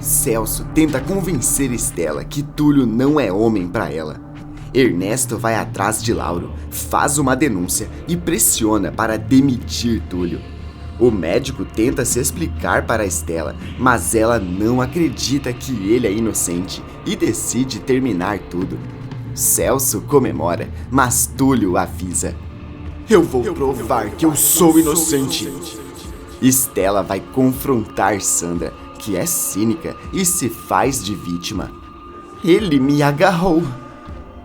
Celso tenta convencer Estela que Túlio não é homem para ela. Ernesto vai atrás de Lauro, faz uma denúncia e pressiona para demitir Túlio. O médico tenta se explicar para Estela, mas ela não acredita que ele é inocente e decide terminar tudo. Celso comemora, mas Túlio avisa: "Eu vou provar que eu sou inocente." Estela vai confrontar Sandra, que é cínica e se faz de vítima. "Ele me agarrou."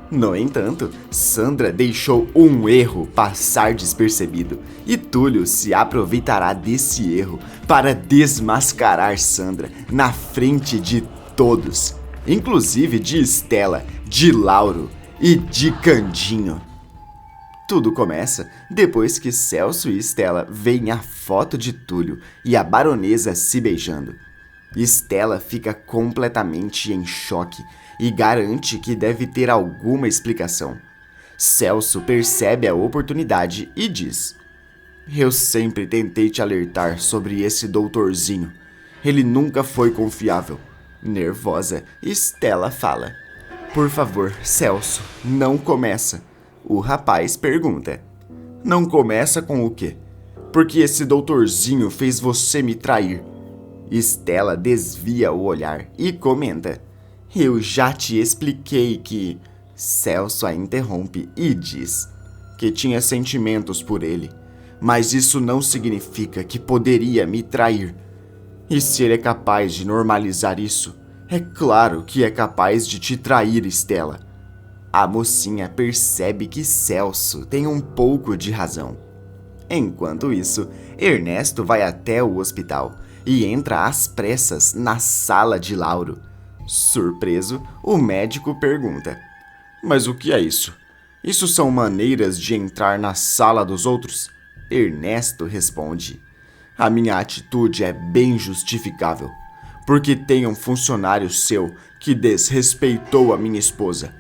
No entanto, Sandra deixou um erro passar despercebido e Túlio se aproveitará desse erro para desmascarar Sandra na frente de todos, inclusive de Estela, de Lauro e de Candinho. Tudo começa depois que Celso e Estela veem a foto de Túlio e a baronesa se beijando. Estela fica completamente em choque e garante que deve ter alguma explicação. Celso percebe a oportunidade e diz: "Eu sempre tentei te alertar sobre esse doutorzinho. Ele nunca foi confiável." Nervosa, Estela fala: "Por favor, Celso, não começa." O rapaz pergunta: "Não começa com o quê? Porque esse doutorzinho fez você me trair." Estela desvia o olhar e comenta: "Eu já te expliquei que..." Celso a interrompe e diz que tinha sentimentos por ele, mas isso não significa que poderia me trair. E se ele é capaz de normalizar isso, é claro que é capaz de te trair, Estela." A mocinha percebe que Celso tem um pouco de razão. Enquanto isso, Ernesto vai até o hospital e entra às pressas na sala de Lauro. Surpreso, o médico pergunta: "Mas o que é isso? Isso são maneiras de entrar na sala dos outros?" Ernesto responde: "A minha atitude é bem justificável, porque tem um funcionário seu que desrespeitou a minha esposa.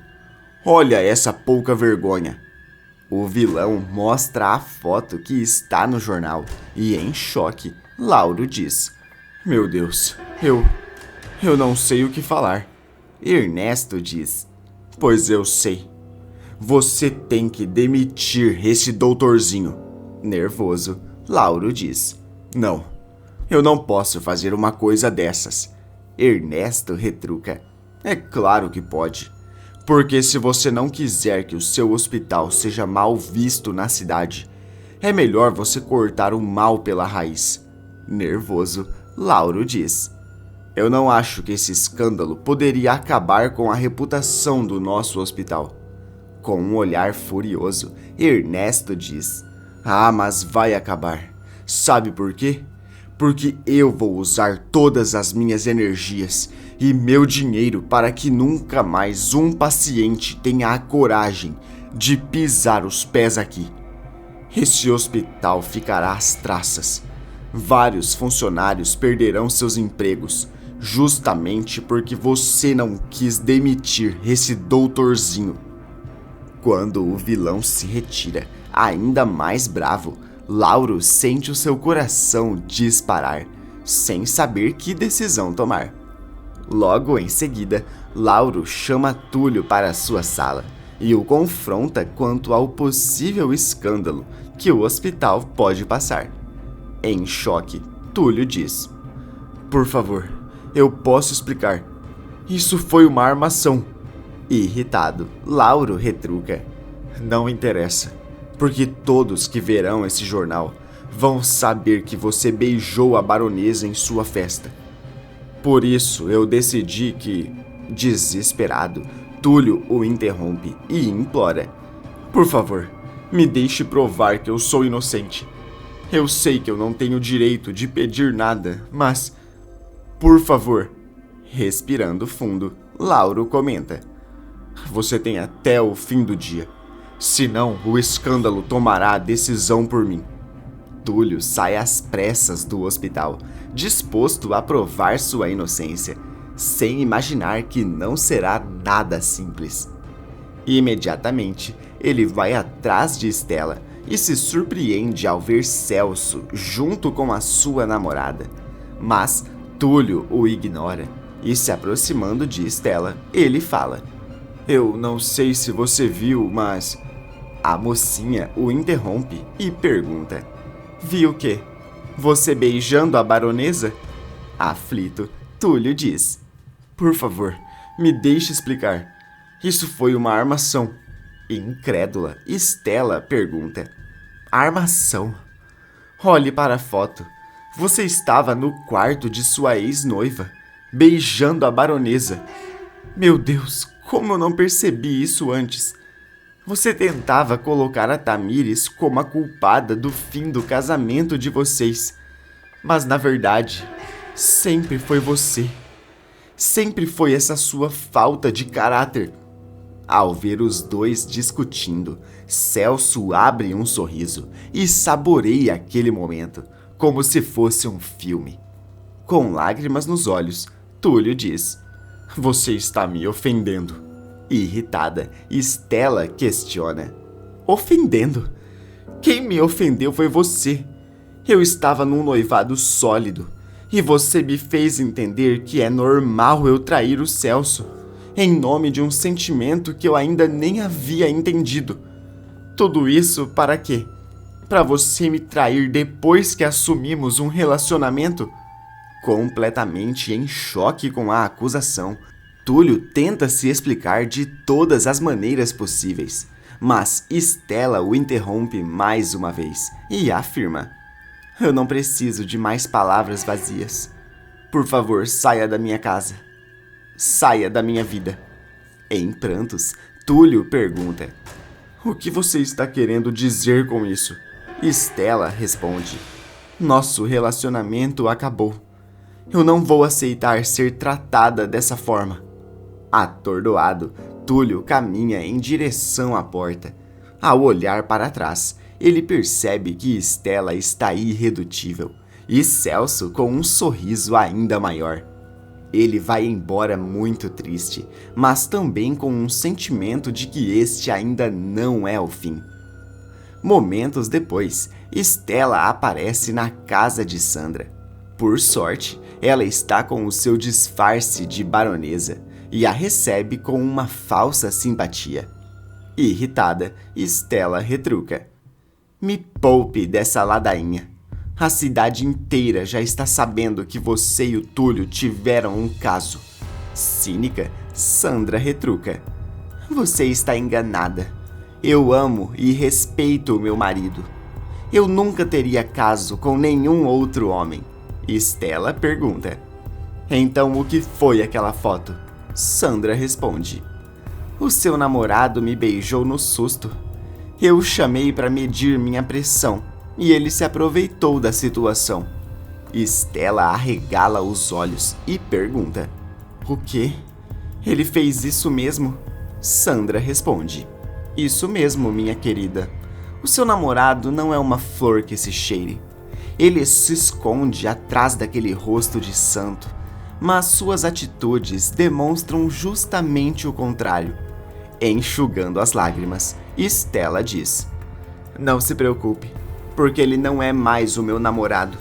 Olha essa pouca vergonha." O vilão mostra a foto que está no jornal e, em choque, Lauro diz: "Meu Deus, eu não sei o que falar." Ernesto diz: "Pois eu sei. Você tem que demitir esse doutorzinho." Nervoso, Lauro diz: "Não, eu não posso fazer uma coisa dessas." Ernesto retruca: "É claro que pode. Porque se você não quiser que o seu hospital seja mal visto na cidade, é melhor você cortar o mal pela raiz." Nervoso, Lauro diz: "Eu não acho que esse escândalo poderia acabar com a reputação do nosso hospital." Com um olhar furioso, Ernesto diz: "Ah, mas vai acabar. Sabe por quê? Porque eu vou usar todas as minhas energias e meu dinheiro para que nunca mais um paciente tenha a coragem de pisar os pés aqui. Esse hospital ficará às traças. Vários funcionários perderão seus empregos, justamente porque você não quis demitir esse doutorzinho." Quando o vilão se retira, ainda mais bravo, Lauro sente o seu coração disparar, sem saber que decisão tomar. Logo em seguida, Lauro chama Túlio para sua sala e o confronta quanto ao possível escândalo que o hospital pode passar. Em choque, Túlio diz: "Por favor, eu posso explicar. Isso foi uma armação." Irritado, Lauro retruca: "Não interessa, porque todos que verão esse jornal vão saber que você beijou a baronesa em sua festa. Por isso eu decidi que..." Desesperado, Túlio o interrompe e implora: "Por favor, me deixe provar que eu sou inocente. Eu sei que eu não tenho direito de pedir nada, mas... por favor." Respirando fundo, Lauro comenta: "Você tem até o fim do dia. Senão, o escândalo tomará a decisão por mim." Túlio sai às pressas do hospital, disposto a provar sua inocência, sem imaginar que não será nada simples. Imediatamente, ele vai atrás de Estela e se surpreende ao ver Celso junto com a sua namorada. Mas Túlio o ignora. e se aproximando de Stella, ele fala: Eu não sei se você viu, mas... A mocinha o interrompe e pergunta: Viu o quê? Você beijando a baronesa? Aflito, Túlio diz: Por favor, me deixe explicar. Isso foi uma armação. Incrédula, Stella pergunta: Armação? Olhe para a foto. Você estava no quarto de sua ex-noiva, beijando a baronesa. Meu Deus, como eu não percebi isso antes? Você tentava colocar a Tamires como a culpada do fim do casamento de vocês. Mas na verdade, sempre foi você. Sempre foi essa sua falta de caráter. Ao ver os dois discutindo, Celso abre um sorriso e saboreia aquele momento, como se fosse um filme. Com lágrimas nos olhos, Túlio diz: Você está me ofendendo. Irritada, Stella questiona: Ofendendo? Quem me ofendeu foi você. Eu estava num noivado sólido e você me fez entender que é normal eu trair o Celso, em nome de um sentimento que eu ainda nem havia entendido. Tudo isso para quê? Para você me trair depois que assumimos um relacionamento? Completamente em choque com a acusação, Túlio tenta se explicar de todas as maneiras possíveis, mas Stella o interrompe mais uma vez e afirma: Eu não preciso de mais palavras vazias. Por favor, saia da minha casa. Saia da minha vida. Em prantos, Túlio pergunta: O que você está querendo dizer com isso? Stella responde: Nosso relacionamento acabou. Eu não vou aceitar ser tratada dessa forma. Atordoado, Túlio caminha em direção à porta. Ao olhar para trás, ele percebe que Stella está irredutível e Celso com um sorriso ainda maior. Ele vai embora muito triste, mas também com um sentimento de que este ainda não é o fim. Momentos depois, Stella aparece na casa de Sandra. Por sorte, ela está com o seu disfarce de baronesa e a recebe com uma falsa simpatia. Irritada, Stella retruca: Me poupe dessa ladainha. A cidade inteira já está sabendo que você e o Túlio tiveram um caso. Cínica, Sandra retruca: Você está enganada. Eu amo e respeito o meu marido. Eu nunca teria caso com nenhum outro homem. Stella pergunta: Então o que foi aquela foto? Sandra responde: O seu namorado me beijou no susto. Eu o chamei para medir minha pressão e ele se aproveitou da situação. Stella arregala os olhos e pergunta: O quê? Ele fez isso mesmo? Sandra responde: Isso mesmo, minha querida. O seu namorado não é uma flor que se cheire. Ele se esconde atrás daquele rosto de santo, mas suas atitudes demonstram justamente o contrário. Enxugando as lágrimas, Stella diz: Não se preocupe, porque ele não é mais o meu namorado.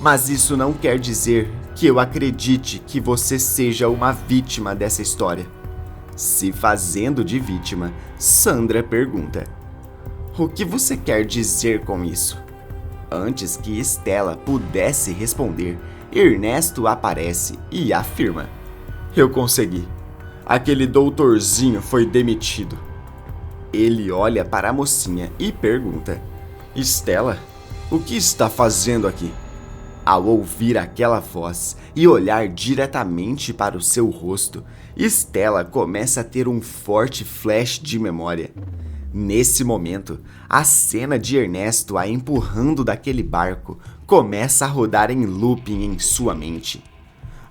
Mas isso não quer dizer que eu acredite que você seja uma vítima dessa história. Se fazendo de vítima, Sandra pergunta: O que você quer dizer com isso? Antes que Stella pudesse responder, Ernesto aparece e afirma: Eu consegui. Aquele doutorzinho foi demitido. Ele olha para a mocinha e pergunta: Stella, o que está fazendo aqui? Ao ouvir aquela voz e olhar diretamente para o seu rosto, Stella começa a ter um forte flash de memória. Nesse momento, a cena de Ernesto a empurrando daquele barco começa a rodar em looping em sua mente.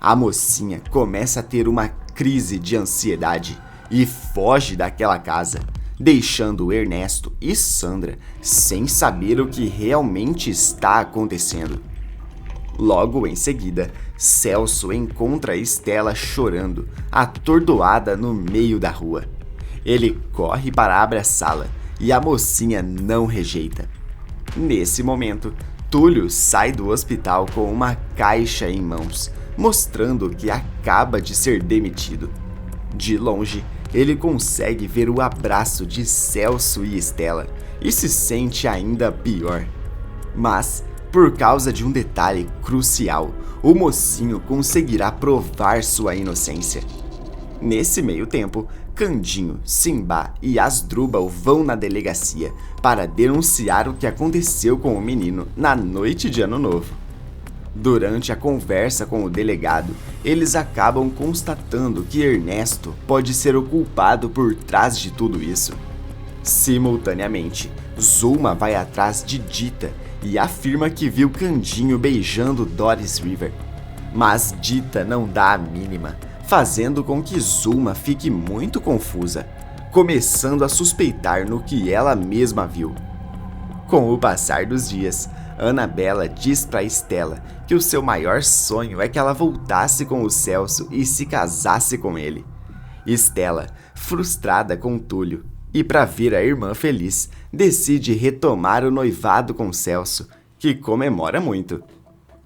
A mocinha começa a ter uma crise de ansiedade e foge daquela casa, deixando Ernesto e Sandra sem saber o que realmente está acontecendo. Logo em seguida, Celso encontra Stella chorando, atordoada no meio da rua. Ele corre para abraçá-la e a mocinha não rejeita. Nesse momento, Túlio sai do hospital com uma caixa em mãos, mostrando que acaba de ser demitido. De longe, ele consegue ver o abraço de Celso e Estela e se sente ainda pior. Mas, por causa de um detalhe crucial, o mocinho conseguirá provar sua inocência. Nesse meio tempo, Candinho, Simba e Asdrubal vão na delegacia para denunciar o que aconteceu com o menino na noite de Ano Novo. Durante a conversa com o delegado, eles acabam constatando que Ernesto pode ser o culpado por trás de tudo isso. Simultaneamente, Zulma vai atrás de Dita e afirma que viu Candinho beijando Doris River. Mas Dita não dá a mínima, fazendo com que Zulma fique muito confusa, começando a suspeitar no que ela mesma viu. Com o passar dos dias, Annabella diz para Estela que o seu maior sonho é que ela voltasse com o Celso e se casasse com ele. Estela, frustrada com Túlio, e para ver a irmã feliz, decide retomar o noivado com Celso, que comemora muito.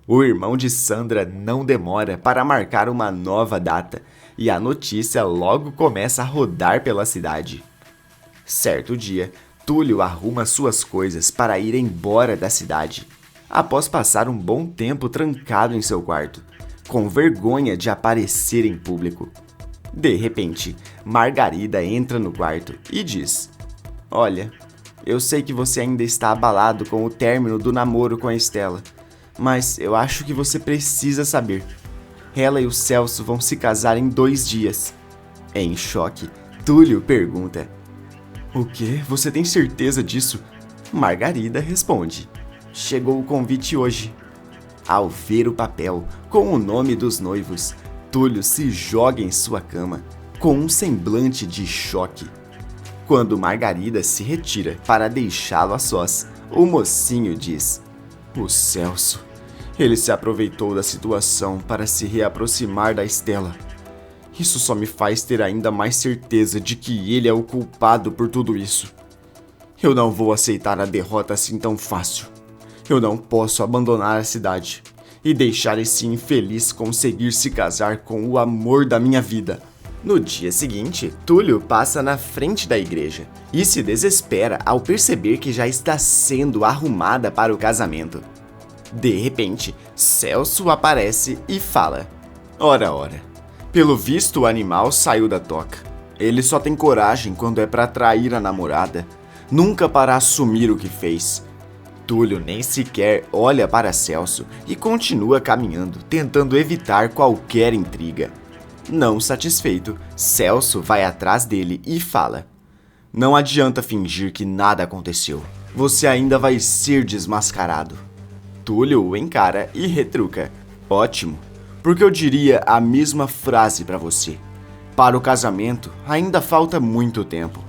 O irmão de Sandra não demora para marcar uma nova data, e a notícia logo começa a rodar pela cidade. Certo dia, Túlio arruma suas coisas para ir embora da cidade, após passar um bom tempo trancado em seu quarto, com vergonha de aparecer em público. De repente, Margarida entra no quarto e diz: "Olha, eu sei que você ainda está abalado com o término do namoro com a Estela, mas eu acho que você precisa saber. Ela e o Celso vão se casar em 2 dias. Em choque, Túlio pergunta: "O quê? Você tem certeza disso?" Margarida responde: "Chegou o convite hoje." Ao ver o papel com o nome dos noivos, Túlio se joga em sua cama, com um semblante de choque. Quando Margarida se retira para deixá-lo a sós, o mocinho diz: "O Celso, ele se aproveitou da situação para se reaproximar da Estela. Isso só me faz ter ainda mais certeza de que ele é o culpado por tudo isso. Eu não vou aceitar a derrota assim tão fácil. Eu não posso abandonar a cidade e deixar esse infeliz conseguir se casar com o amor da minha vida." No dia seguinte, Túlio passa na frente da igreja e se desespera ao perceber que já está sendo arrumada para o casamento. De repente, Celso aparece e fala: Ora, pelo visto o animal saiu da toca. Ele só tem coragem quando é para trair a namorada, nunca para assumir o que fez." Túlio nem sequer olha para Celso e continua caminhando, tentando evitar qualquer intriga. Não satisfeito, Celso vai atrás dele e fala: "Não adianta fingir que nada aconteceu. Você ainda vai ser desmascarado." Túlio o encara e retruca: "Ótimo, porque eu diria a mesma frase para você. Para o casamento, ainda falta muito tempo."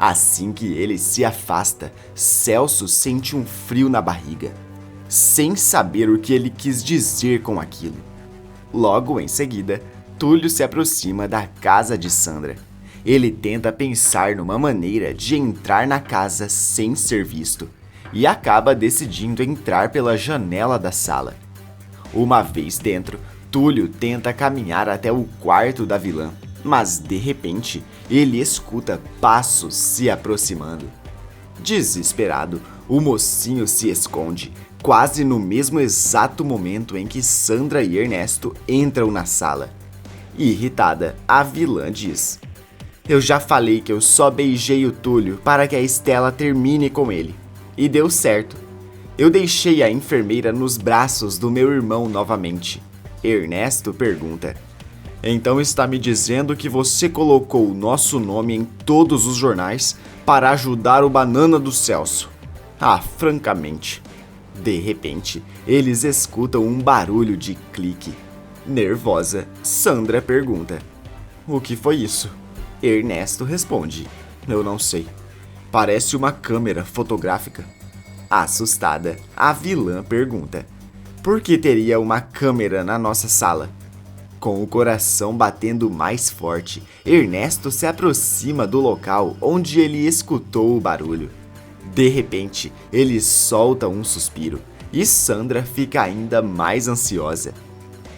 Assim que ele se afasta, Celso sente um frio na barriga, sem saber o que ele quis dizer com aquilo. Logo em seguida, Túlio se aproxima da casa de Sandra. Ele tenta pensar numa maneira de entrar na casa sem ser visto, e acaba decidindo entrar pela janela da sala. Uma vez dentro, Túlio tenta caminhar até o quarto da vilã, mas de repente ele escuta passos se aproximando. Desesperado, o mocinho se esconde, quase no mesmo exato momento em que Sandra e Ernesto entram na sala. Irritada, a vilã diz: "Eu já falei que eu só beijei o Túlio para que a Estela termine com ele. E deu certo. Eu deixei a enfermeira nos braços do meu irmão novamente." Ernesto pergunta: "Então está me dizendo que você colocou o nosso nome em todos os jornais para ajudar o banana do Celso?" Ah, francamente. De repente, eles escutam um barulho de clique. Nervosa, Sandra pergunta: "O que foi isso?" Ernesto responde: "Eu não sei. Parece uma câmera fotográfica." Assustada, a vilã pergunta: "Por que teria uma câmera na nossa sala?" Com o coração batendo mais forte, Ernesto se aproxima do local onde ele escutou o barulho. De repente, ele solta um suspiro e Sandra fica ainda mais ansiosa.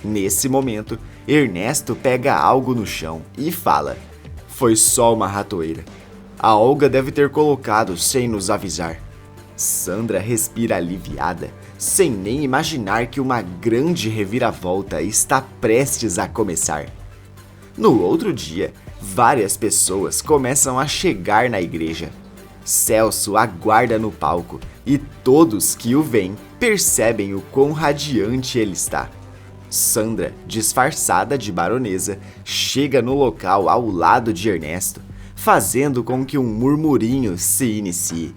Nesse momento, Ernesto pega algo no chão e fala: "Foi só uma ratoeira. A Olga deve ter colocado sem nos avisar." Sandra respira aliviada, sem nem imaginar que uma grande reviravolta está prestes a começar. No outro dia, várias pessoas começam a chegar na igreja. Celso aguarda no palco e todos que o veem percebem o quão radiante ele está. Sandra, disfarçada de baronesa, chega no local ao lado de Ernesto, fazendo com que um murmurinho se inicie.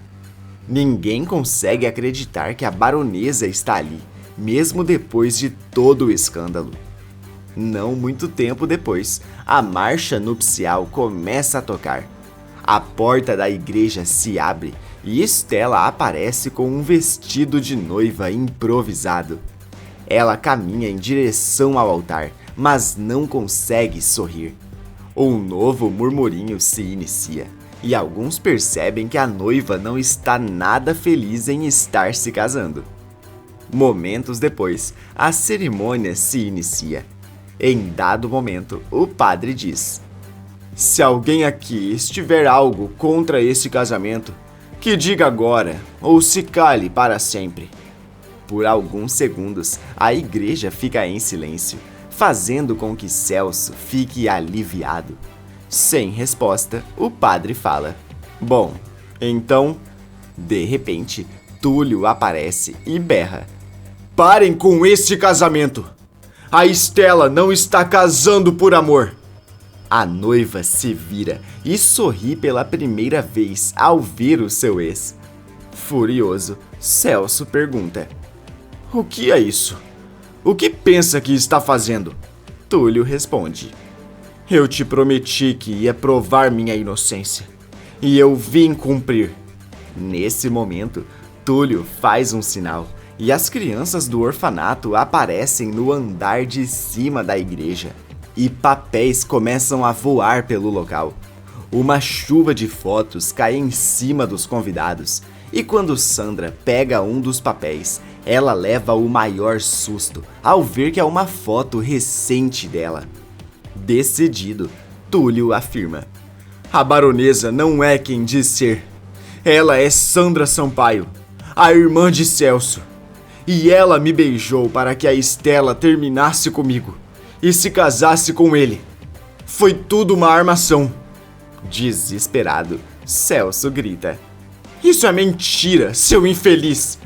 Ninguém consegue acreditar que a baronesa está ali, mesmo depois de todo o escândalo. Não muito tempo depois, a marcha nupcial começa a tocar. A porta da igreja se abre e Estela aparece com um vestido de noiva improvisado. Ela caminha em direção ao altar, mas não consegue sorrir. Um novo murmurinho se inicia, e alguns percebem que a noiva não está nada feliz em estar se casando. Momentos depois, a cerimônia se inicia. Em dado momento, o padre diz: "Se alguém aqui estiver algo contra esse casamento, que diga agora ou se cale para sempre." Por alguns segundos, a igreja fica em silêncio, fazendo com que Celso fique aliviado. Sem resposta, o padre fala: "Bom, então..." De repente, Túlio aparece e berra: "Parem com este casamento! A Estela não está casando por amor!" A noiva se vira e sorri pela primeira vez ao ver o seu ex. Furioso, Celso pergunta: "O que é isso? O que pensa que está fazendo?" Túlio responde: "Eu te prometi que ia provar minha inocência, e eu vim cumprir." Nesse momento, Túlio faz um sinal, e as crianças do orfanato aparecem no andar de cima da igreja, e papéis começam a voar pelo local. Uma chuva de fotos cai em cima dos convidados, e quando Sandra pega um dos papéis, ela leva o maior susto ao ver que é uma foto recente dela. Decidido, Túlio afirma: "A baronesa não é quem diz ser. Ela é Sandra Sampaio, a irmã de Celso. E ela me beijou para que a Estela terminasse comigo e se casasse com ele. Foi tudo uma armação." Desesperado, Celso grita: "Isso é mentira, seu infeliz!"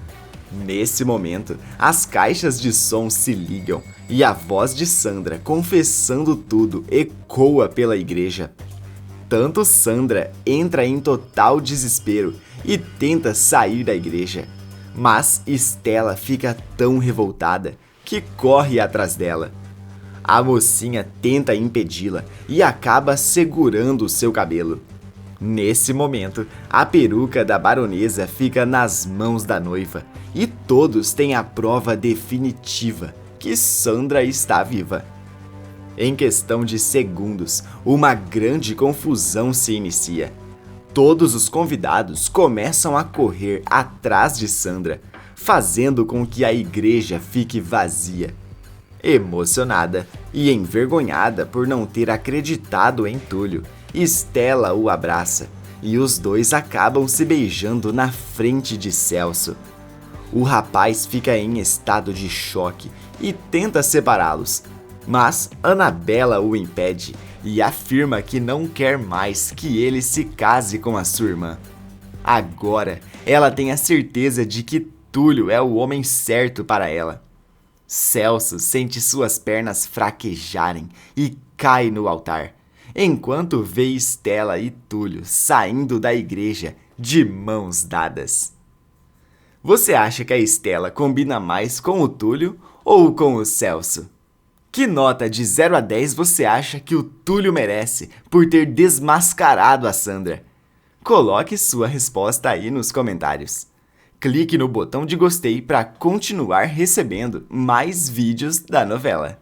Nesse momento, as caixas de som se ligam e a voz de Sandra confessando tudo ecoa pela igreja. Tanto Sandra entra em total desespero e tenta sair da igreja, mas Estela fica tão revoltada que corre atrás dela. A mocinha tenta impedi-la e acaba segurando o seu cabelo. Nesse momento, a peruca da baronesa fica nas mãos da noiva e todos têm a prova definitiva que Sandra está viva. Em questão de segundos, uma grande confusão se inicia. Todos os convidados começam a correr atrás de Sandra, fazendo com que a igreja fique vazia. Emocionada e envergonhada por não ter acreditado em Túlio, Estela o abraça e os dois acabam se beijando na frente de Celso. O rapaz fica em estado de choque e tenta separá-los, mas Anabela o impede e afirma que não quer mais que ele se case com a sua irmã. Agora, ela tem a certeza de que Túlio é o homem certo para ela. Celso sente suas pernas fraquejarem e cai no altar, enquanto vê Estela e Túlio saindo da igreja de mãos dadas. Você acha que a Estela combina mais com o Túlio ou com o Celso? Que nota de 0 a 10 você acha que o Túlio merece por ter desmascarado a Sandra? Coloque sua resposta aí nos comentários. Clique no botão de gostei para continuar recebendo mais vídeos da novela.